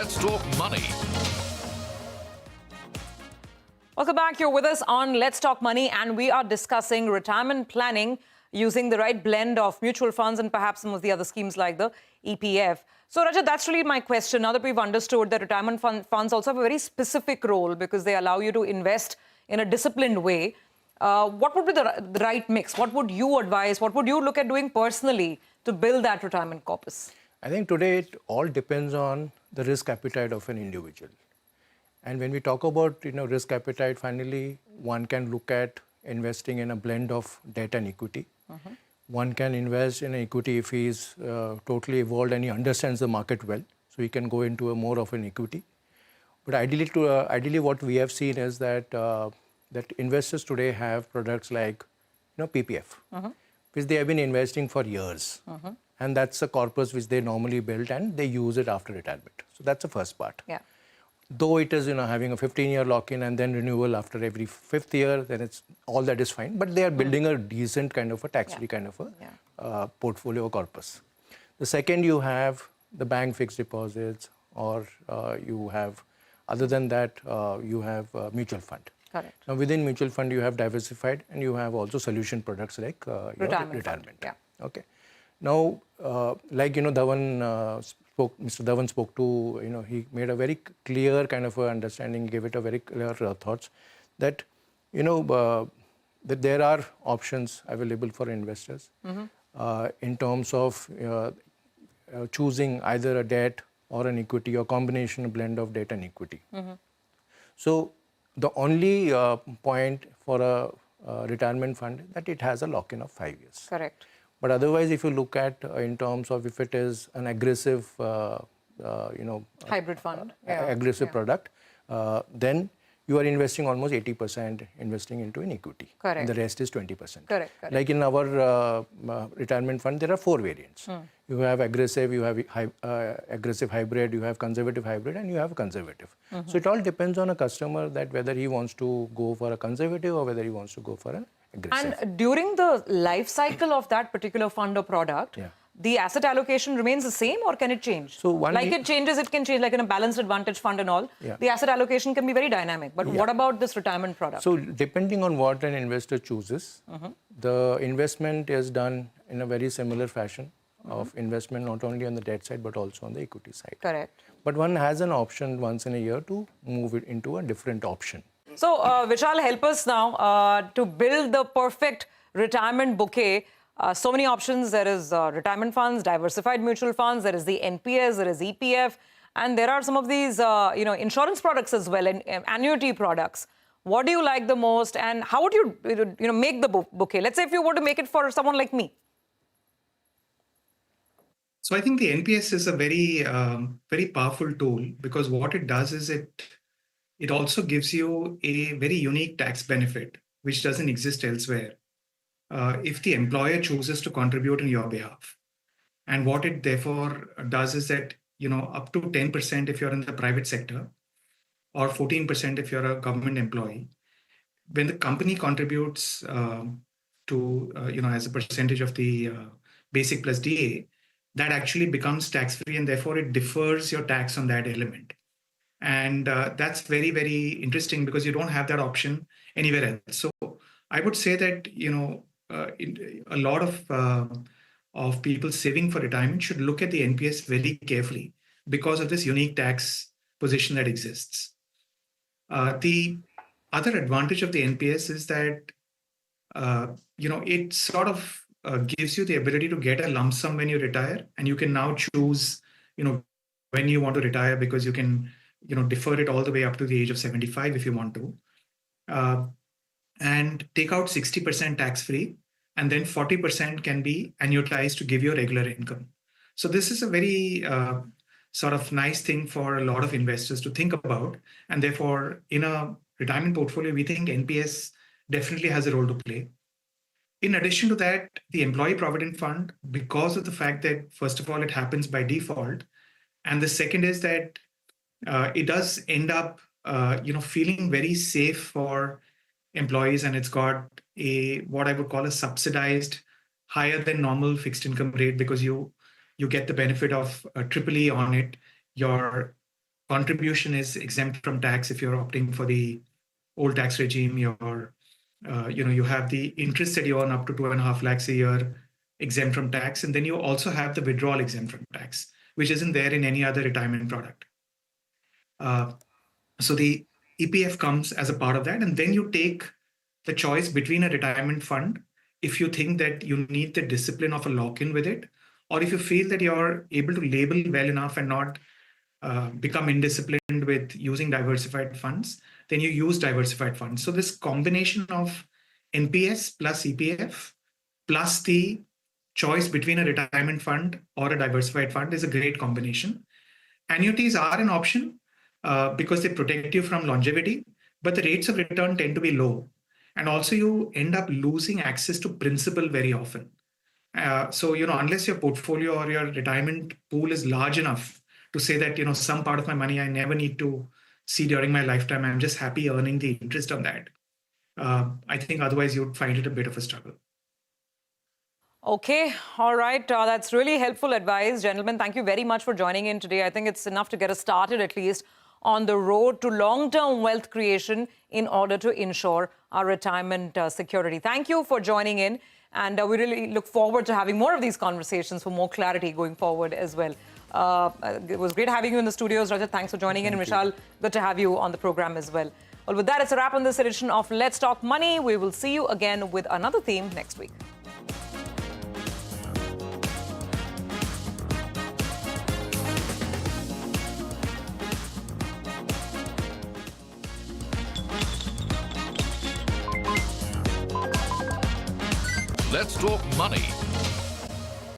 Let's Talk Money. Welcome back. You're with us on Let's Talk Money, and we are discussing retirement planning using the right blend of mutual funds and perhaps some of the other schemes like the EPF. So, Rajat, that's really my question. Now that we've understood that retirement funds also have a very specific role because they allow you to invest in a disciplined way, what would be the right mix? What would you advise? What would you look at doing personally to build that retirement corpus? I think today it all depends on the risk appetite of an individual. And when we talk about risk appetite, finally one can look at investing in a blend of debt and equity. One can invest in equity if he is totally evolved and he understands the market well. So he can go into a more of an equity. But ideally what we have seen is that that investors today have products like PPF, which they have been investing for years. And that's a corpus which they normally build and they use it after retirement. So that's the first part. Yeah. Though it is having a 15-year lock-in and then renewal after every 5th year, then it's all that is fine. But they are building a decent kind of a tax-free kind of a portfolio corpus. The second, you have the bank fixed deposits, or you have, other than that, you have mutual fund. Correct. Now within mutual fund, you have diversified and you have also solution products like retirement. Yeah. Okay. Now, like Dhawan Mr. Dhawan spoke to, he made a very clear kind of understanding, gave it a very clear thoughts that, that there are options available for investors in terms of choosing either a debt or an equity or combination, a blend of debt and equity. So the only point for a retirement fund is that it has a lock-in of 5 years. Correct. But otherwise, if you look at in terms of if it is an aggressive, hybrid fund, aggressive product, then you are investing almost 80% investing into an equity. Correct. And the rest is 20%. Correct. Like in our retirement fund, there are 4 variants. You have aggressive, you have aggressive hybrid, you have conservative hybrid, and you have conservative. So it all depends on a customer that whether he wants to go for a conservative or whether he wants to go for an aggressive. And during the life cycle of that particular fund or product, the asset allocation remains the same, or can it change? So it changes, it can change, like in a balanced advantage fund and all. The asset allocation can be very dynamic. But what about this retirement product? So depending on what an investor chooses, the investment is done in a very similar fashion of investment, not only on the debt side, but also on the equity side. Correct. But one has an option once in a year to move it into a different option. So, Vishal, help us now to build the perfect retirement bouquet. So many options. There is retirement funds, diversified mutual funds, there is the NPS, there is EPF, and there are some of these, insurance products as well, and annuity products. What do you like the most, and how would you, make the bouquet? Let's say if you were to make it for someone like me. So I think the NPS is a very, very powerful tool, because what it does is it also gives you a very unique tax benefit, which doesn't exist elsewhere. If the employer chooses to contribute on your behalf. And what it therefore does is that, up to 10% if you're in the private sector, or 14% if you're a government employee, when the company contributes as a percentage of the basic plus DA, that actually becomes tax-free, and therefore it defers your tax on that element. And that's very, very interesting, because you don't have that option anywhere else. So I would say that, a lot of people saving for retirement should look at the NPS very carefully because of this unique tax position that exists. The other advantage of the NPS is that, it sort of gives you the ability to get a lump sum when you retire, and you can now choose, when you want to retire, because you can, defer it all the way up to the age of 75 if you want to, and take out 60% tax-free, and then 40% can be annuitized to give you a regular income. So this is a very sort of nice thing for a lot of investors to think about, and therefore in a retirement portfolio, we think NPS definitely has a role to play. In addition to that, the Employee Provident Fund, because of the fact that, first of all, it happens by default, and the second is that it does end up, feeling very safe for employees, and it's got what I would call a subsidized, higher than normal fixed income rate, because you get the benefit of a triple E on it. Your contribution is exempt from tax if you're opting for the old tax regime. You have the interest that you earn up to 2.5 lakhs a year exempt from tax, and then you also have the withdrawal exempt from tax, which isn't there in any other retirement product. So the EPF comes as a part of that, and then you take the choice between a retirement fund if you think that you need the discipline of a lock-in with it, or if you feel that you're able to label well enough and not become indisciplined with using diversified funds, then you use diversified funds. So this combination of NPS plus EPF plus the choice between a retirement fund or a diversified fund is a great combination. Annuities are an option because they protect you from longevity, but the rates of return tend to be low. And also you end up losing access to principal very often. So, unless your portfolio or your retirement pool is large enough to say that, some part of my money I never need to see during my lifetime, I'm just happy earning the interest on that. I think otherwise you'd find it a bit of a struggle. Okay, all right. That's really helpful advice. Gentlemen, thank you very much for joining in today. I think it's enough to get us started, at least, on the road to long-term wealth creation in order to ensure our retirement security. Thank you for joining in. And we really look forward to having more of these conversations for more clarity going forward as well. It was great having you in the studios, Rajat. Thanks for joining in. And Vishal, good to have you on the program as well. Well, with that, it's a wrap on this edition of Let's Talk Money. We will see you again with another theme next week. Let's Talk Money